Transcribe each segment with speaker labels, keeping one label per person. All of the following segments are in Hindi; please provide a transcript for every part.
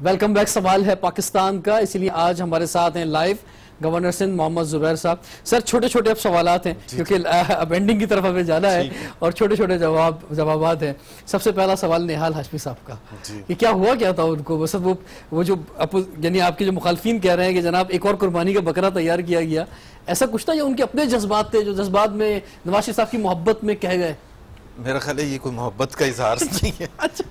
Speaker 1: वेलकम बैक सवाल है पाकिस्तान का, इसीलिए आज हमारे साथ हैं लाइव गवर्नर सिंध मोहम्मद जुबैर साहब। सर छोटे छोटे अब सवालात हैं क्योंकि अब एंडिंग की तरफ हमें जाना है और छोटे छोटे जवाबात हैं। सबसे पहला सवाल निहाल हाशमी साहब का, कि क्या हुआ क्या था उनको, बस वो जो यानी आपके जो मुखालफिन कह रहे हैं कि जनाब एक और कुर्बानी का बकरा तैयार किया गया, ऐसा कुछ था या उनके अपने जज्बात थे जो जज्बात में नवाज शरीफ साहब की मोहब्बत में कह गए?
Speaker 2: मेरा ख्याल है ये कोई मोहब्बत का इजहार नहीं है।
Speaker 1: अच्छा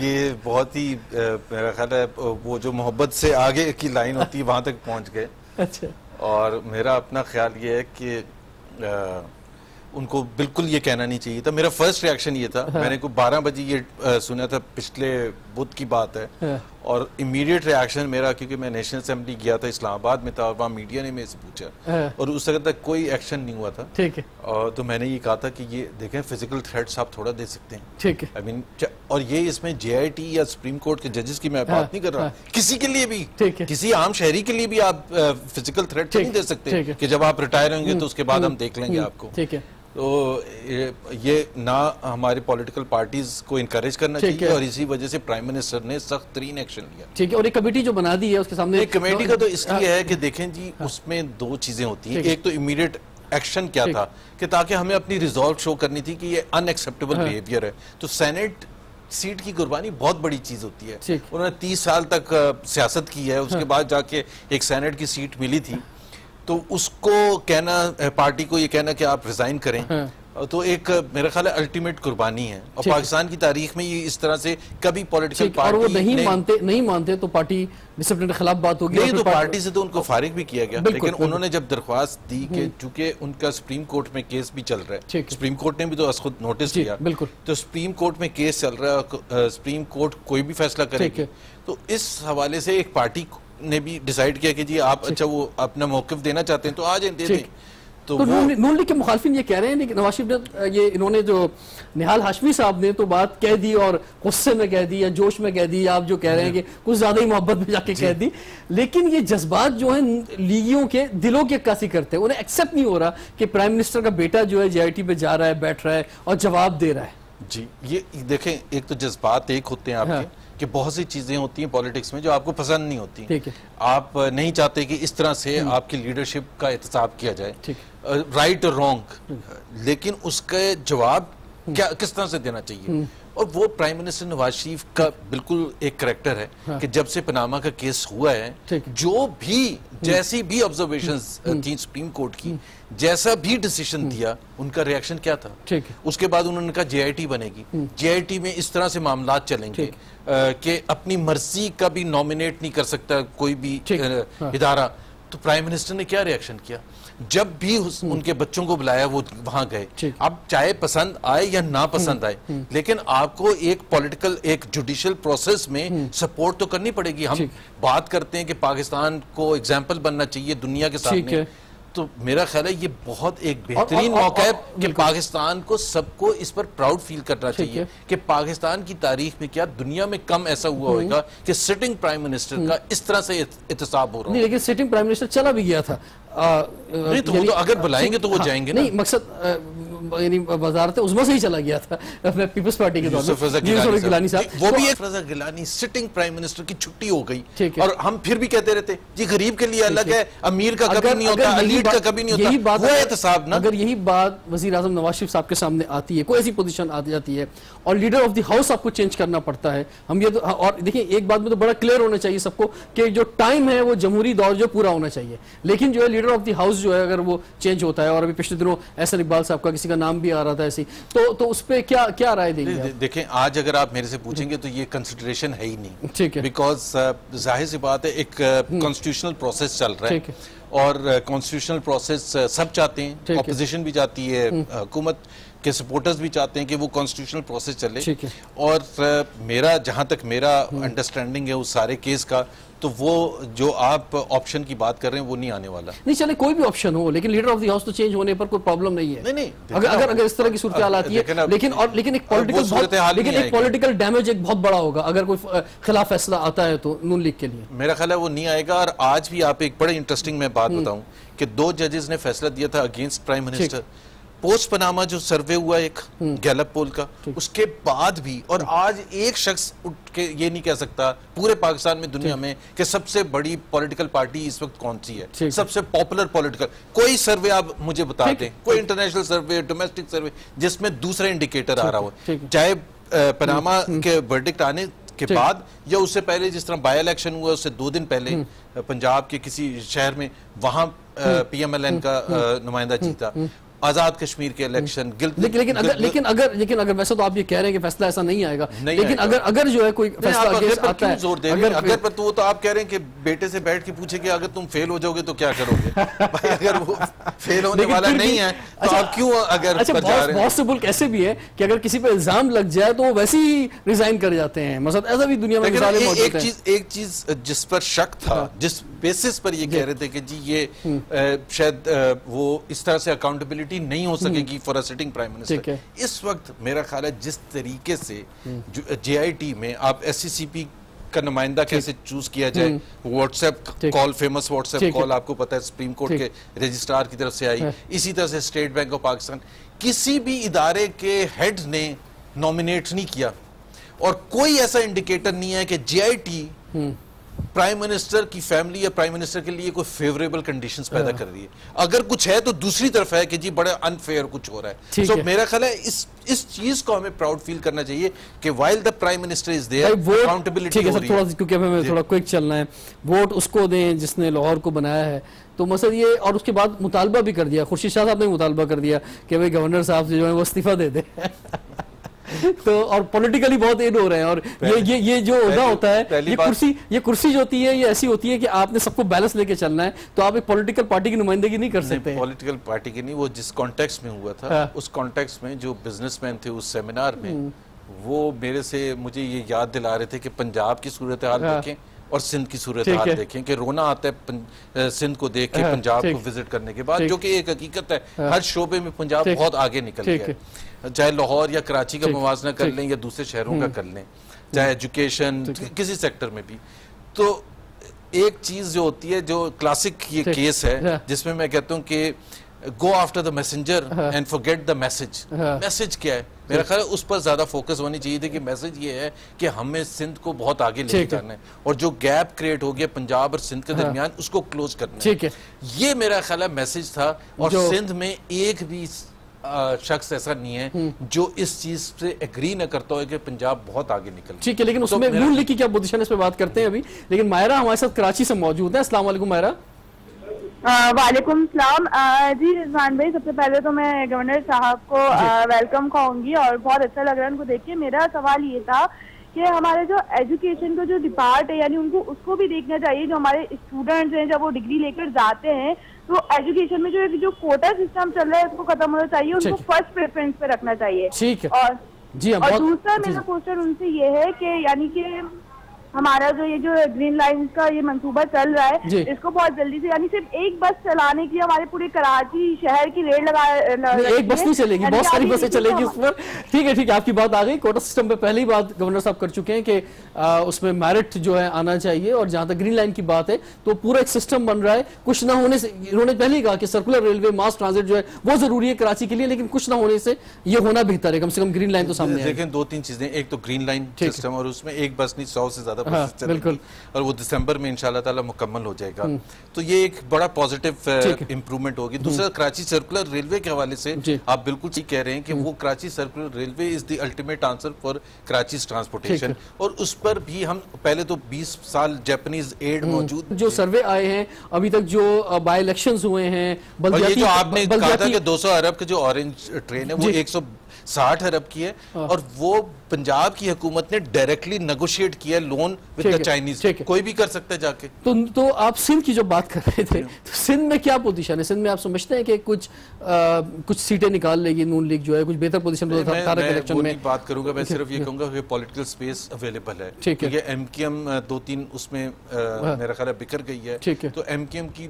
Speaker 2: ये बहुत ही मेरा ख्याल है वो जो मोहब्बत से आगे की लाइन होती है वहां तक पहुंच गए।
Speaker 1: अच्छा,
Speaker 2: और मेरा अपना ख्याल ये है कि उनको बिल्कुल ये कहना नहीं चाहिए था। मेरा फर्स्ट रिएक्शन ये था, मैंने को 12 बजे ये सुना था, पिछले बुध की बात है, और इमीडिएट रिएक्शन मेरा, क्योंकि मैं नेशनल असेंबली गया था, इस्लामाबाद में था, और वहाँ मीडिया ने मेरे से पूछा और उस वक्त तक कोई एक्शन नहीं हुआ था।
Speaker 1: ठीक है।
Speaker 2: और तो मैंने ये कहा था कि ये देखें फिजिकल थ्रेट्स आप थोड़ा दे सकते हैं।
Speaker 1: ठीक है।
Speaker 2: आई मीन और ये इसमें JIT या सुप्रीम कोर्ट के जजेस की मैं बात नहीं कर रहा, किसी के लिए भी, किसी आम शहरी के लिए भी आप फिजिकल थ्रेट नहीं दे सकते कि जब आप रिटायर होंगे तो उसके बाद हम देख लेंगे आपको।
Speaker 1: ठीक है।
Speaker 2: तो ये ना हमारे पॉलिटिकल पार्टीज को इनकरेज करना चाहिए, और इसी वजह से प्राइम मिनिस्टर ने सख्त तरीन एक्शन लिया।
Speaker 1: ठीक है। और एक कमेटी जो बना दी है उसके सामने,
Speaker 2: एक कमेटी का तो इसलिए है कि देखें जी, उसमें दो चीजें होती हैं। एक तो इमीडिएट एक्शन क्या था कि ताकि हमें अपनी रिजॉल्व शो करनी थी कि ये अनएक्सेप्टेबल बिहेवियर है। तो सेनेट सीट की कुर्बानी बहुत बड़ी चीज होती है। उन्होंने 30 साल तक सियासत की है, उसके बाद जाके एक सेनेट की सीट मिली थी, तो उसको कहना, पार्टी को ये कहना कि आप रिजाइन करें, तो एक मेरा ख्याल है अल्टीमेट कुर्बानी है। और पाकिस्तान की तारीख में ये इस तरह से कभी पॉलिटिकल पार्टी, और वो नहीं मानते तो पार्टी डिसिप्लिन के खिलाफ बात होगी। नहीं तो पार्टी से तो उनको फारिग भी किया गया, लेकिन उन्होंने जब दरख्वास्त दी कि चूंकि उनका सुप्रीम कोर्ट में केस भी चल रहा है, सुप्रीम कोर्ट ने भी तो खुद नोटिस किया, तो सुप्रीम कोर्ट में केस चल रहा है, सुप्रीम कोर्ट कोई भी फैसला करेगी। तो इस हवाले से एक पार्टी ने भी डिसाइड किया कि जी आप अच्छा वो अपना मौक़िफ़ देना चाहते हैं तो आ जाए, दे दें। तो
Speaker 1: नून लीग के मुखालफिन ये कह रहे हैं कि नवाज शरीफ ने ये, इन्होंने जो निहाल हाशमी साहब ने तो बात कह दी और गुस्से में कह दी या जोश में कह दी, आप जो कह रहे हैं कि कुछ ज्यादा ही मोहब्बत में जाके कह दी, लेकिन ये जज्बात जो है लीगियों के दिलों की अक्कासी करते हैं। उन्हें एक्सेप्ट नहीं हो रहा कि प्राइम मिनिस्टर का बेटा जो है JIT पे जा रहा है, बैठ रहा है और जवाब दे रहा है।
Speaker 2: जी, ये देखें, एक तो जज्बात एक होते हैं आपके, कि बहुत सी चीजें होती हैं पॉलिटिक्स में जो आपको पसंद नहीं होती।
Speaker 1: ठीक है।
Speaker 2: आप नहीं चाहते कि इस तरह से आपकी लीडरशिप का एहतसाब किया जाए, राइट और रॉन्ग, लेकिन उसका जवाब क्या किस तरह से देना चाहिए। और वो प्राइम मिनिस्टर नवाज शरीफ का बिल्कुल एक करैक्टर है कि जब से पनामा का केस हुआ है, जो भी जैसी भी ऑब्जर्वेशंस थी सुप्रीम कोर्ट की, जैसा भी डिसीजन दिया, उनका रिएक्शन क्या था। उसके बाद उन्होंने कहा JIT बनेगी, JIT में इस तरह से मामला चलेंगे कि अपनी मर्जी का भी नॉमिनेट नहीं कर सकता कोई भी इदारा। तो प्राइम मिनिस्टर ने क्या रिएक्शन किया, जब भी उनके बच्चों को बुलाया वो वहां गए। अब चाहे पसंद आए या ना पसंद आए, लेकिन आपको एक पॉलिटिकल, एक जुडिशियल प्रोसेस में सपोर्ट तो करनी पड़ेगी। हम बात करते हैं कि पाकिस्तान को एग्जाम्पल बनना चाहिए दुनिया के सामने, तो मेरा ख्याल है ये बहुत एक बेहतरीन मौका है कि पाकिस्तान को, सबको इस पर प्राउड फील करना चाहिए कि पाकिस्तान की तारीख में क्या दुनिया में कम ऐसा हुआ होगा कि सिटिंग प्राइम मिनिस्टर का इस तरह से एहतसाब हो रहा है।
Speaker 1: लेकिन सिटिंग प्राइम मिनिस्टर चला भी गया था,
Speaker 2: नहीं तो वो तो अगर बुलाएंगे तो वो जाएंगे।
Speaker 1: नहीं, मकसद यानी वजारत उज़्मा से ही चला गया था पीपल्स पार्टी के दौर में, गिलानी साहब, वो भी एक
Speaker 2: गिलानी सिटिंग प्राइम मिनिस्टर की छुट्टी हो गई, और हम फिर भी कहते रहते जी गरीब के लिए अलग है, अमीर का कभी नहीं होता, अलीट का कभी नहीं होता। यही बात है,
Speaker 1: अगर यही बात वज़ीर आज़म नवाज शरीफ साहब के सामने आती है, कोई ऐसी पोजीशन आ जाती है और लीडर ऑफ द हाउस आपको चेंज करना पड़ता है, हम ये तो, और देखिए एक बात में तो बड़ा क्लियर होना चाहिए सबको कि जो टाइम है वो जमहूरी दौर जो पूरा होना चाहिए, लेकिन जो है लीडर ऑफ द हाउस जो है अगर वो चेंज होता है, और अभी पिछले दिनों एहसन इकबाल साहब का किसी का नाम भी आ रहा था ऐसी, तो उस पर क्या राय देंगे?
Speaker 2: देखें, आज अगर आप मेरे से पूछेंगे तो ये कंसिडरेशन है ही नहीं। ठीक है। बिकॉज जाहिर सी बात है, एक कॉन्स्टिट्यूशनल प्रोसेस चल रहा है, और कॉन्स्टिट्यूशनल प्रोसेस सब चाहते हैं, ऑपोजिशन भी चाहती है, हुकूमत के सपोर्टर्स भी चाहते हैं कि वो कॉन्स्टिट्यूशनल प्रोसेस चले। और मेरा जहां तक मेरा अंडरस्टैंडिंग है उस सारे केस का, तो वो जो आप ऑप्शन की बात कर रहे हैं वो नहीं आने वाला।
Speaker 1: नहीं, चले कोई भी ऑप्शन हो, लेकिन लीडर ऑफ द हाउस तो चेंज होने पर कोई प्रॉब्लम नहीं है।
Speaker 2: नहीं,
Speaker 1: अगर इस तरह की सूरत हाल आती है, लेकिन एक पॉलिटिकल डैमेज एक बहुत बड़ा होगा अगर कोई खिलाफ फैसला आता है तो नून लीग के लिए।
Speaker 2: मेरा ख्याल है वो नहीं आएगा। और आज भी आप एक बड़े इंटरेस्टिंग मैं बात बताऊं कि 2 जजेस ने फैसला दिया था against prime minister, post Panama जो सर्वे हुआ एक गैलप पोल का, उसके बाद भी, और आज एक शख्स उठ के ये नहीं कह सकता पूरे पाकिस्तान में, दुनिया में, कि सबसे बड़ी पॉलिटिकल पार्टी इस वक्त कौन सी है, सबसे पॉपुलर पॉलिटिकल, कोई सर्वे आप मुझे बता दें, कोई इंटरनेशनल सर्वे, डोमेस्टिक सर्वे, जिसमें दूसरा इंडिकेटर आ रहा हो, चाहे पनामा के वर्डिक्ट आने के बाद या उससे पहले, जिस तरह बाय इलेक्शन हुआ उससे 2 दिन पहले पंजाब के किसी शहर में, वहां PMLN का नुमाइंदा जीता, आजाद कश्मीर के इलेक्शन,
Speaker 1: लेकिन अगर वैसे तो आप ये कह रहे हैं कि फैसला ऐसा नहीं आएगा, लेकिन अगर जो है कोई फैसला आता है,
Speaker 2: जोर दे रहे हैं, अगर पर तो आप कह रहे हैं कि बेटे से बैठ के पूछे कि अगर तुम फेल हो जाओगे तो क्या करोगे भाई, अगर वो फेल होने वाला नहीं है तो आप क्यों अगर
Speaker 1: पॉसिबल कैसे भी है कि अगर किसी पे इल्जाम लग जाए तो वो वैसे ही रिजाइन कर जाते हैं, मतलब ऐसा भी दुनिया में
Speaker 2: एक चीज जिस पर शक था, जिस बेसिस पर ये कह रहे थे कि जी ये शायद वो इस तरह से अकाउंटेबिलिटी नहीं हो सकेगी for a sitting prime minister, इस वक्त मेरा ख्याल है जिस तरीके से JIT में आप SCCP का नुमाइंदा कैसे चूज किया जाए, WhatsApp call, famous WhatsApp call आपको पता है सुप्रीम कोर्ट के रजिस्ट्रार की तरफ से आई, इसी तरह से स्टेट बैंक ऑफ पाकिस्तान, किसी भी इदारे के हेड ने नॉमिनेट नहीं किया, और कोई ऐसा इंडिकेटर नहीं है कि JIT प्राइम मिनिस्टर की फैमिली या प्राइम मिनिस्टर के लिए कोई फेवरेबल कंडीशंस पैदा कर रही है। अगर कुछ है तो दूसरी तरफ है कि जी बड़ा अनफेयर कुछ हो रहा है। सो मेरा ख्याल है इस चीज को हमें प्राउड फील करना चाहिए कि while the prime minister is there, accountability हो रही है।
Speaker 1: क्योंकि हमें थोड़ा क्विक चलना है, वोट उसको दें जिसने लाहौर को बनाया है, तो मसला ये, और उसके बाद मुतालबा भी कर दिया, खुर्शीद शाह साहब ने मुतालबा कर दिया कि भाई गवर्नर साहब से जो है वो इस्तीफा दे दे तो और पॉलिटिकली बहुत इन हो रहे हैं, और ये जो ओहदा होता है, ये कुर्सी जो होती है ये ऐसी होती है कि आपने सबको बैलेंस लेके चलना है, तो आप एक पॉलिटिकल पार्टी की नुमाइंदगी नहीं कर सकते।
Speaker 2: पॉलिटिकल पार्टी की नहीं, वो जिस कॉन्टेक्स्ट में हुआ था, उस कॉन्टेक्स्ट में जो बिजनेसमैन थे उस सेमिनार में, वो मेरे से मुझे ये याद दिला रहे थे कि पंजाब की सूरत हाल देखें और सिंध की सूरत हाल देखें, कि रोना आता है सिंध को देख के पंजाब को विजिट करने के बाद, जो कि एक हकीकत है, हर शोबे में पंजाब बहुत आगे निकल गया है, चाहे लाहौर या कराची का मुवाजना कर लें या दूसरे शहरों का कर लें, चाहे एजुकेशन किसी सेक्टर में भी। तो एक चीज जो होती है, जो क्लासिक ये केस है जिसमें मैं कहता हूं कि go after the messenger and forget the message. Message क्या है? मेरा ख्याल है उस पर ज्यादा फोकस होनी चाहिए थी कि मैसेज ये है कि हमें सिंध को बहुत आगे लेके जाना है, और जो गैप क्रिएट हो गया पंजाब और सिंध के दरमियान उसको क्लोज करना है। ये मेरा ख्याल है मैसेज था, और सिंध में एक भी शख्स ऐसा नहीं है जो इस चीज से एग्री न करता हो कि पंजाब बहुत आगे निकल।
Speaker 1: ठीक है, लेकिन उसमें नून लीग की क्या पोजीशन है इस पे बात करते हैं अभी। लेकिन मायरा हमारे साथ कराची से मौजूद है। अस्सलाम वालेकुम मायरा।
Speaker 3: वालेकुम सलाम। जी रिजवान भाई, सबसे पहले तो मैं गवर्नर साहब को वेलकम कहूंगी, और बहुत अच्छा लग रहा है उनको देख के। मेरा सवाल ये था कि हमारे जो एजुकेशन का जो डिपार्ट है, यानी उनको उसको भी देखना चाहिए, जो हमारे स्टूडेंट्स हैं जब वो डिग्री लेकर जाते हैं तो एजुकेशन में जो कोटा सिस्टम चल रहा है उसको खत्म होना चाहिए, उनको फर्स्ट प्रेफरेंस पे रखना चाहिए।
Speaker 1: ठीक है।
Speaker 3: और दूसरा मेरा क्वेश्चन उनसे ये है कि यानी कि हमारा जो ये जो ग्रीन लाइन का ये मंसूबा चल रहा है, इसको बहुत जल्दी से, यानी सिर्फ एक बस चलाने के लिए हमारे पूरे कराची शहर की रेड लगा,
Speaker 1: एक बस नहीं चलेगी, बहुत सारी बसें चलेगी उस पर। ठीक है, आपकी बात आ गई। कोटा सिस्टम पे पहले ही बात गवर्नर साहब कर चुके हैं कि उसमें मेरिट जो है आना चाहिए, और जहां तक ग्रीन लाइन की बात है तो पूरा एक सिस्टम बन रहा है। कुछ ना होने से, इन्होंने पहले ही कहा कि सर्कुलर रेलवे मास ट्रांजिट जो है वो जरूरी है कराची के लिए, लेकिन कुछ ना होने से ये होना बेहतर है, कम से कम ग्रीन लाइन तो सामने।
Speaker 2: लेकिन 2-3 चीजें, एक तो ग्रीन लाइन सिस्टम, और उसमें एक बस नहीं 100 से ज्यादा
Speaker 1: बिल्कुल,
Speaker 2: और वो दिसंबर में इंशाल्लाह ताला मुकम्मल हो जाएगा। तो ये एक बड़ा पॉजिटिव इंप्रूवमेंट होगी। दूसरा, कराची सर्कुलर रेलवे के हवाले से आप बिल्कुल ठीक कह रहे हैं कि वो Karachi circular railway is the ultimate answer for Karachi transportation, और उस पर भी हम पहले तो 20 साल जापानीज एड मौजूद।
Speaker 1: जो सर्वे आए हैं अभी तक, जो बाय इलेक्शंस हुए हैं,
Speaker 2: ये जो आपने कहा था कि 200 अरब के जो ऑरेंज ट्रेन है वो 160 अरब की है, और वो पंजाब की हुकूमत ने डायरेक्टली नेगोशिएट किया लोन विद द चाइनीज। कोई भी कर सकता है जाके।
Speaker 1: तो आप सिंध की जो बात कर रहे थे, तो सिंध में क्या पोजीशन है? सिंध में आप समझते हैं कि कुछ सीटें निकाल लेगी नून लीग जो है, कुछ बेहतर पोजीशन में
Speaker 2: बात करूंगा। मैं सिर्फ ये कहूंगा कि पॉलिटिकल स्पेस अवेलेबल है। ठीक है, MKM 2-3 उसमें मेरा ख्याल है बिखर गई है, तो MKM की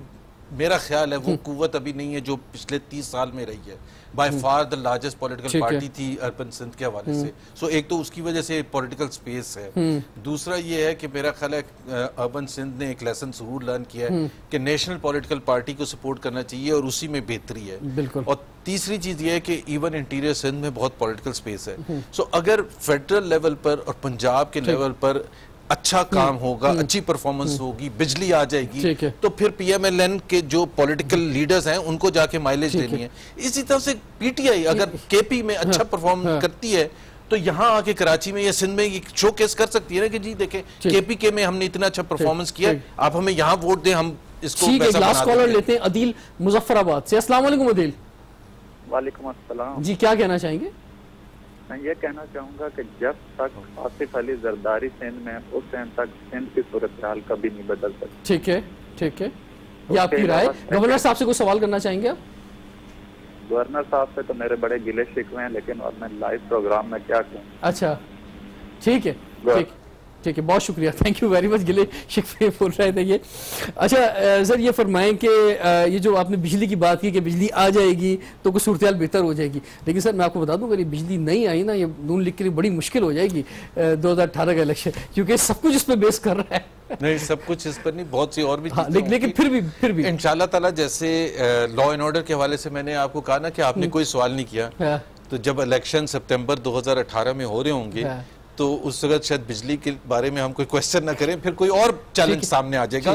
Speaker 2: मेरा ख्याल है वो कुव्वत अभी नहीं है जो पिछले 30 साल में रही है। By far the largest political party थी अर्बन सिंध के हवाले से। सो एक तो उसकी वजह से पॉलिटिकल स्पेस है। दूसरा ये है कि मेरा ख्याल है अर्बन सिंध ने एक लेसन जरूर लर्न किया है कि नेशनल पॉलिटिकल पार्टी को सपोर्ट करना चाहिए और उसी में बेहतरी है।
Speaker 1: बिल्कुल।
Speaker 2: और तीसरी चीज ये है कि इवन इंटीरियर सिंध में बहुत पॉलिटिकल स्पेस है। सो अगर फेडरल लेवल पर और पंजाब के लेवल पर अच्छा काम होगा, अच्छी परफॉर्मेंस होगी, बिजली आ जाएगी, तो फिर पीएमएलएन के जो पॉलिटिकल लीडर्स हैं उनको जाके माइलेज देनी है। इसी तरह से पीटीआई अगर केपी में अच्छा परफॉर्म करती है तो यहाँ आके कराची में या सिंध में शोकेस कर सकती है ना कि जी देखें केपी में हमने इतना अच्छा परफॉर्मेंस किया, आप हमें यहाँ वोट दें, हम इसको
Speaker 1: ठीक है। लास्ट कॉलर लेते हैं अदील मुजफ्फराबाद से। अस्सलाम वालेकुम अदील।
Speaker 4: वालेकुम अस्सलाम
Speaker 1: जी, क्या कहना चाहेंगे?
Speaker 4: मैं ये कहना चाहूँगा कि जब तक आसिफ अली जरदारी सिंध में, उस टाइम तक सिंध की सूरत हाल कभी नहीं बदल सकती।
Speaker 1: ठीक है, ठीक है, ये आपकी राय। गवर्नर साहब से कोई सवाल करना चाहेंगे आप?
Speaker 4: गवर्नर साहब से तो मेरे बड़े गिले शिकवे हैं, लेकिन और मैं लाइव प्रोग्राम में क्या कहूँ।
Speaker 1: अच्छा, ठीक है, ठीक है, बहुत शुक्रिया, थैंक यू वेरी मच। गिले शिकवे बोल रहे थे ये। अच्छा सर, ये फरमाएं कि ये जो आपने बिजली की बात की कि बिजली आ जाएगी तो कुछ सूरत हाल बेहतर हो जाएगी, लेकिन सर मैं आपको बता दूं अगर ये बिजली नहीं आई ना, ये नून लीग के लिए बड़ी मुश्किल हो जाएगी 2018 का इलेक्शन, क्योंकि सब कुछ इस पर बेस कर रहा है।
Speaker 2: नहीं, सब कुछ इस पर नहीं, बहुत सी और भी
Speaker 1: हाँ, लेकिन फिर भी
Speaker 2: इंशाल्लाह ताला, जैसे लॉ एंड ऑर्डर के हवाले से मैंने आपको कहा ना कि आपने कोई सवाल नहीं किया, तो जब इलेक्शन सितंबर 2018 में हो रहे होंगे तो उस वक्त शायद बिजली के बारे में हम कोई क्वेश्चन ना करें, फिर कोई और चैलेंज सामने आ जाएगा।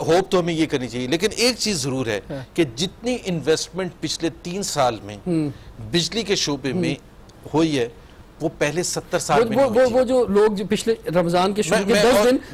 Speaker 2: होप तो हमें ये करनी चाहिए, लेकिन एक चीज जरूर है कि जितनी इन्वेस्टमेंट पिछले 3 साल में बिजली के शोबे में हुई है वो पहले 70 साल में
Speaker 1: वो जो लोग जो पिछले रमजान के शुरू के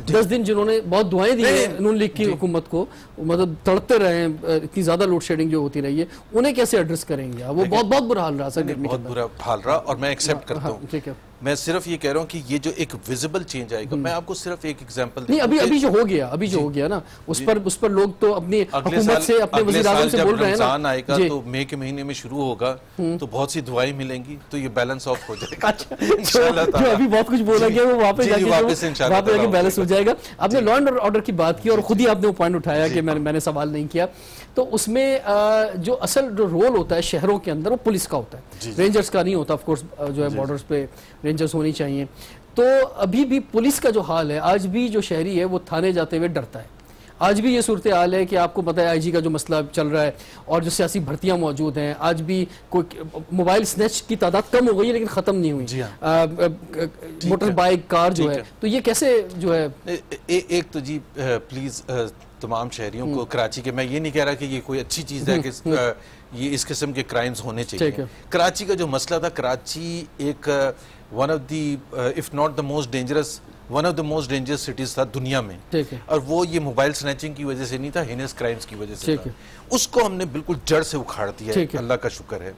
Speaker 1: 10 दिन जिन्होंने बहुत दुआएं दी हैं नून लीग की हुकूमत को, मतलब तड़पते रहे हैं, इतनी ज्यादा लोड शेडिंग जो होती रही है, उन्हें कैसे एड्रेस करेंगे? वो बहुत बुरा हाल रहा सर,
Speaker 2: बहुत बुरा हाल रहा, और मैं एक्सेप्ट करता हूँ। ठीक है, मैं सिर्फ ये कह रहा हूँ कि ये जो एक विजिबल चेंज आएगा, मैं आपको सिर्फ एक एग्जांपल
Speaker 1: नहीं, अभी जो हो गया ना, उस पर लोग तो अपनी हुकूमत से, अपने वज़ीर-ए-आज़म से बोल रहे हैं ना,
Speaker 2: आएगा तो मई के महीने में शुरू होगा तो बहुत सी दुआएं मिलेंगी, तो ये बैलेंस ऑफ हो जाएगा।
Speaker 1: अच्छा, जो अभी बहुत कुछ बोला गया वो वापस जाके बैलेंस हो जाएगा। आपने लॉ एंड ऑर्डर की बात की और खुद ही आपने वो पॉइंट उठाया कि मैंने सवाल नहीं किया, तो उसमें जो असल जो रोल होता है शहरों के अंदर वो पुलिस का होता है, रेंजर्स का नहीं होता। ऑफ कोर्स जो है बॉर्डर्स पे रेंजर्स होनी चाहिए। तो अभी भी पुलिस का जो हाल है, आज भी जो शहरी है वो थाने जाते हुए डरता है। आज भी ये सूरत हाल है कि आपको पता है आईजी का जो मसला चल रहा है और जो सियासी भर्तियां मौजूद हैं, आज भी कोई मोबाइल स्नैच की तादाद कम हो गई है लेकिन ख़त्म नहीं हुई। मोटर बाइक, कार जो है, तो ये कैसे जो है
Speaker 2: एक तो जी प्लीज तमाम शहरियों को कराची के, मैं ये नहीं कह रहा कि ये कोई अच्छी चीज़ है कि ये इस किस्म के क्राइम्स होने चाहिए। कराची का जो मसला था, कराची एक one of the if not the most dangerous, one of the most dangerous cities था दुनिया में, और वो ये मोबाइल स्नैचिंग की वजह से नहीं था, हिनेस क्राइम्स की वजह से था। उसको हमने बिल्कुल जड़ से उखाड़ दिया है, अल्लाह का शुक्र है।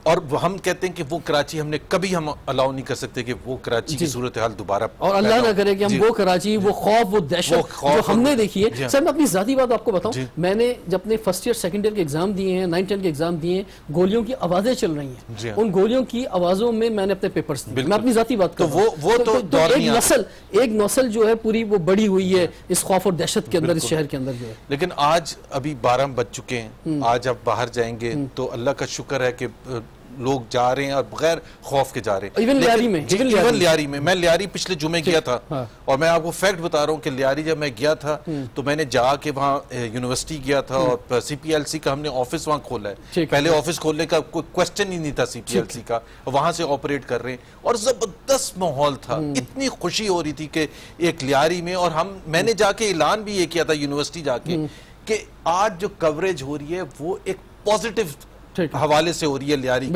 Speaker 2: और हम कहते हैं कि वो कराची हमने कभी हम अलाउ नहीं कर सकते कि वो कराची की सूरत हाल दोबारा,
Speaker 1: और अल्लाह ना करे कि हम वो कराची, वो खौफ, वो दहशत जो हमने देखी है। सर मैं अपनी जाती बात आपको बताऊं, मैंने जब अपने फर्स्ट ईयर सेकंड ईयर के एग्जाम दिए हैं, 9-10 के एग्जाम दिए हैं, गोलियों की आवाजें चल रही हैं, उन गोलियों की आवाजों में मैंने अपने पेपर्स दिए। मैं अपनी जाती बात कर रहा हूं। एक नस्ल जो है पूरी वो बड़ी हुई है इस खौफ और दहशत के अंदर, इस शहर के अंदर जो है।
Speaker 2: लेकिन आज अभी 12 बज चुके हैं, आज आप बाहर जाएंगे तो अल्लाह का शुक्र है कि लोग जा रहे हैं और बगैर खौफ के जा रहे हैं।
Speaker 1: इवन
Speaker 2: लियारी में मैं लियारी पिछले जुमे गया था, और मैं आपको फैक्ट बता रहा हूँ कि लियारी जब मैं गया था तो मैंने जाके वहाँ यूनिवर्सिटी गया था और सीपीएलसी का हमने ऑफिस वहाँ खोला है। पहले ऑफिस खोलने का कोई क्वेश्चन ही नहीं था सीपीएलसी का, वहां से ऑपरेट कर रहे हैं, और जबरदस्त माहौल था, इतनी खुशी हो रही थी कि एक लियारी में। और मैंने जाके ऐलान भी ये किया था यूनिवर्सिटी जाके कि आज जो कवरेज हो रही है वो एक पॉजिटिव हवाले से हो रही है, लियारी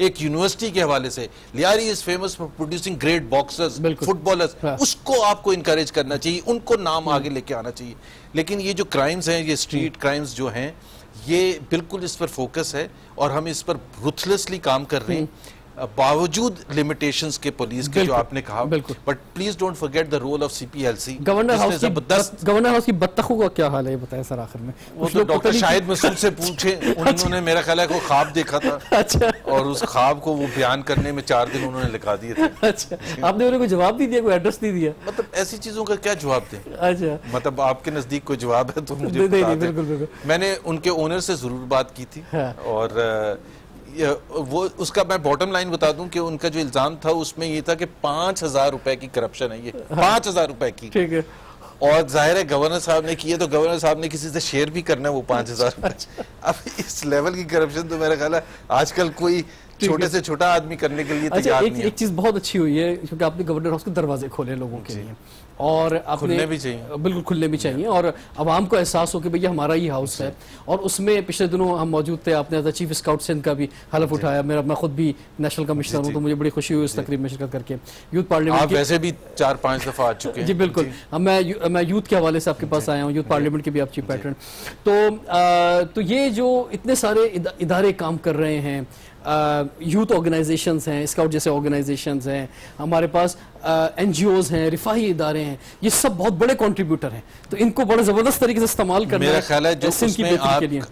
Speaker 2: एक यूनिवर्सिटी के हवाले से। Lyari is famous for producing great boxers, footballers, उसको आपको इनकरेज करना चाहिए, उनको नाम आगे लेके आना चाहिए। लेकिन ये जो क्राइम्स हैं, ये स्ट्रीट क्राइम्स जो हैं, ये बिल्कुल इस पर फोकस है और हम इस पर रुथलेसली काम कर रहे हैं। बावजूद लिमिटेशंस के पुलिस के जो आपने कहा, but please don't forget the role of CPLC.
Speaker 1: Governor house की बत्तखों का क्या हाल है, ये बताएं सर आखिर में।
Speaker 2: वो तो डॉक्टर शाहिद मसूद से पूछे, उन्होंने मेरा ख्याल है कोई ख्वाब देखा था। अच्छा। और उस ख्वाब को वो बयान करने में 4 दिन उन्होंने लिखा दिए थे।
Speaker 1: अच्छा, आपने उन्हें कोई जवाब नहीं दिया, कोई एड्रेस नहीं दिया?
Speaker 2: मतलब ऐसी चीजों का क्या जवाब दें?
Speaker 1: अच्छा,
Speaker 2: मतलब आपके नजदीक कोई जवाब है तो मुझे बता दें। मैंने उनके ओनर से जरूर बात की थी, और वो उसका मैं बॉटम लाइन बता दूं कि उनका जो इल्जाम था उसमें ये था कि 5,000 रुपए की करप्शन है, ये 5,000 रुपए की। ठीक है। और जाहिर है गवर्नर साहब ने किए तो गवर्नर साहब ने किसी से शेयर भी करना है वो 5,000 रुपए। अब इस लेवल की करप्शन तो मेरा ख्याल है आजकल कोई छोटे से छोटा आदमी करने के लिए तैयार नहीं है।
Speaker 1: एक चीज बहुत अच्छी हुई है क्योंकि आपने गवर्नर हाउस के दरवाजे खोले लोगों के लिए, और
Speaker 2: खुलने भी चाहिए,
Speaker 1: बिल्कुल खुलने भी चाहिए, और आवाम को एहसास हो कि भैया हमारा ही हाउस है। और उसमें पिछले दिनों हम मौजूद थे, आपने चीफ स्काउट सिंध का भी हलफ उठाया। मैं खुद भी नेशनल कमिश्नर हूँ, तो मुझे बड़ी खुशी हुई उस तकरीब में शिरकत करके। यूथ पार्लियामेंट
Speaker 2: वैसे भी 4-5 दफा आ चुके हैं।
Speaker 1: जी बिल्कुल, मैं यूथ के हवाले से आपके पास आया हूँ, यूथ पार्लियामेंट के भी आप चीफ पैटर्न। तो ये जो इतने सारे इदारे काम कर रहे हैं, यूथ ऑर्गेनाइजेशंस हैं, स्काउट जैसे ऑर्गेनाइजेशंस हैं, हमारे पास NGOs हैं, रिफाही इदारे हैं, ये सब बहुत बड़े कंट्रीब्यूटर हैं। तो इनको बड़े जबरदस्त तरीके से इस्तेमाल करना
Speaker 2: मेरा ख्याल है। जो उसमें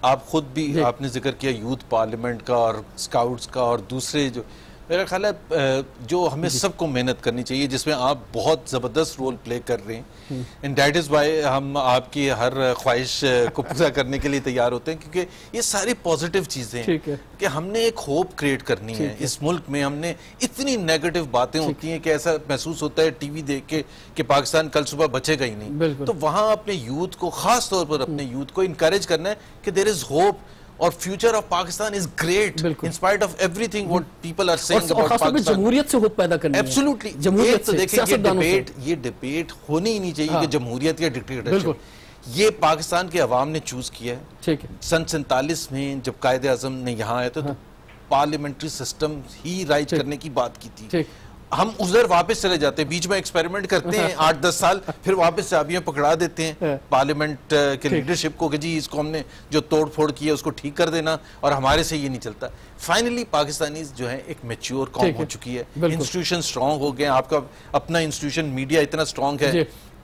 Speaker 2: आप खुद भी आपने जिक्र किया यूथ पार्लियामेंट का और स्काउट्स का और दूसरे, जो मेरा ख्याल है जो हमें सबको मेहनत करनी चाहिए, जिसमें आप बहुत ज़बरदस्त रोल प्ले कर रहे हैं, एंड दैट इज़ वाई हम आपकी हर ख्वाहिश को पूरा करने के लिए तैयार होते हैं, क्योंकि ये सारी पॉजिटिव चीज़ें हैं कि हमने एक होप क्रिएट करनी है इस मुल्क में। हमने इतनी नेगेटिव बातें होती हैं कि ऐसा महसूस होता है टीवी देख के कि पाकिस्तान कल सुबह बचेगा ही नहीं। तो वहाँ अपने यूथ को, ख़ास तौर पर अपने यूथ को इनकरेज करना है कि देयर इज़ होप और future of Pakistan is great in spite of everything what people are saying about Pakistan.
Speaker 1: जमहूरियत से होप पैदा करनी है।
Speaker 2: एब्सोल्युटली, जमहूरियत से देखिए ये डिबेट होनी ही नहीं चाहिए कि जमहूरियत या डिक्टेटरशिप। ये पाकिस्तान के अवाम ने चूज किया है। ठीक है। सन 47 में जब कायदे आजम ने यहाँ आए तो पार्लियामेंट्री सिस्टम ही राइज करने की बात की थी। हम उधर वापस चले जाते हैं, बीच में एक्सपेरिमेंट करते हैं 8-10 साल, फिर वापस चाबियां पकड़ा देते हैं पार्लियामेंट के लीडरशिप को कि जी इसको हमने जो तोड़ फोड़ की है उसको ठीक कर देना, और हमारे से ये नहीं चलता। फाइनली पाकिस्तानी जो है एक मैच्योर कौम हो चुकी है, इंस्टीट्यूशन स्ट्रांग हो गए। आपका अपना इंस्टीट्यूशन मीडिया इतना स्ट्रांग है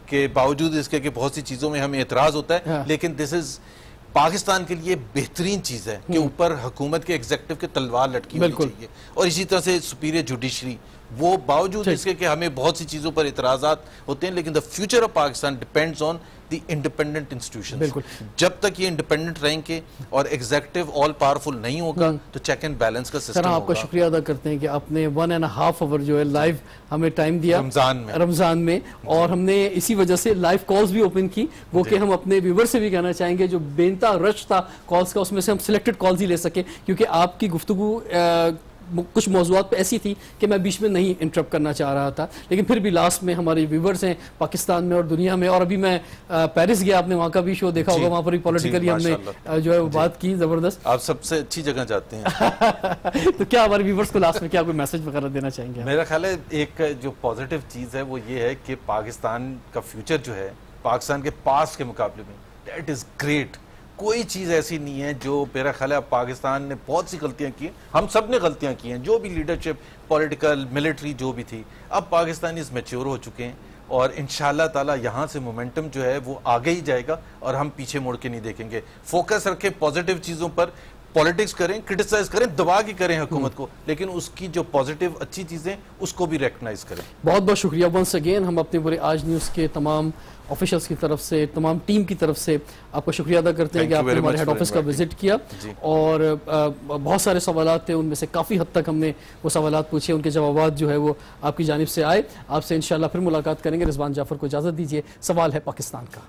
Speaker 2: कि बावजूद इसके कि बहुत सी चीजों में हमें एतराज होता है, लेकिन दिस इज पाकिस्तान के लिए बेहतरीन चीज है कि ऊपर हुकूमत के एग्जीक्यूटिव के तलवार लटकी होनी चाहिए, और इसी तरह से सुपीरियर जुडिशरी। वो बावजूद इसके कि हमें बहुत सी चीजों पर इतराजात होते हैं, लेकिन the future of Pakistan depends on the independent institutions. जब तक ये इंडिपेंडेंट रहेंगे और एग्जीक्यूटिव ऑल पावरफुल नहीं होगा तो चेक एंड बैलेंस का सिस्टम होगा।
Speaker 1: आपका शुक्रिया अदा करते हैं कि आपने 1.5 आवर जो है लाइव हमें टाइम दिया रमजान में, और हमने इसी वजह से लाइव कॉल्स भी ओपन की, वो कि हम अपने व्यूवर से भी कहना चाहेंगे जो बेनता रश था कॉल्स का, उसमें से हम सिलेक्टेड कॉल्स ही ले सके, क्योंकि आपकी गुफ्तगू कुछ मौज़ूआत पे ऐसी थी कि मैं बीच में नहीं इंटरप्ट करना चाह रहा था, लेकिन फिर भी लास्ट में हमारे व्यूवर्स हैं पाकिस्तान में और दुनिया में, और अभी मैं पेरिस गया, आपने वहाँ का भी शो देखा होगा, वहाँ पर भी पॉलिटिकली हमने जो है वो बात की ज़बरदस्त।
Speaker 2: आप सबसे अच्छी जगह जाते हैं।
Speaker 1: तो क्या हमारे व्यूवर्स को लास्ट में क्या कोई मैसेज वगैरह देना चाहेंगे?
Speaker 2: मेरा ख्याल है एक जो पॉजिटिव चीज़ है वो ये है कि पाकिस्तान का फ्यूचर जो है पाकिस्तान के पास्ट के मुकाबले में दैट इज़ ग्रेट। कोई चीज़ ऐसी नहीं है जो, मेरा ख्याल है पाकिस्तान ने बहुत सी गलतियां की हैं, हम सब ने गलतियां की हैं, जो भी लीडरशिप पॉलिटिकल मिलिट्री जो भी थी। अब पाकिस्तान इस मैच्योर हो चुके हैं और इंशाल्लाह ताला यहाँ से मोमेंटम जो है वो आगे ही जाएगा और हम पीछे मुड़ के नहीं देखेंगे। फोकस रखें पॉजिटिव चीज़ों पर, पॉलिटिक्स करें, क्रिटिसाइज करें, दबा के करें हुकूमत को, लेकिन उसकी जो पॉजिटिव अच्छी चीज़ें उसको भी रिकग्नाइज करें।
Speaker 1: बहुत बहुत शुक्रिया वंस अगेन। हम अपने पूरे आज न्यूज़ के तमाम ऑफिशियल्स की तरफ से, तमाम टीम की तरफ से आपका शुक्रिया अदा करते हैं कि आपने हमारे हेड ऑफिस का विजिट किया, और बहुत सारे सवालात थे, उनमें से काफ़ी हद तक हमने वो सवालात पूछे, उनके जवाबात जो है वो आपकी जानिब से आए। आपसे इंशाल्लाह फिर मुलाकात करेंगे। रिजवान जाफर को इजाज़त दीजिए। सवाल है पाकिस्तान का।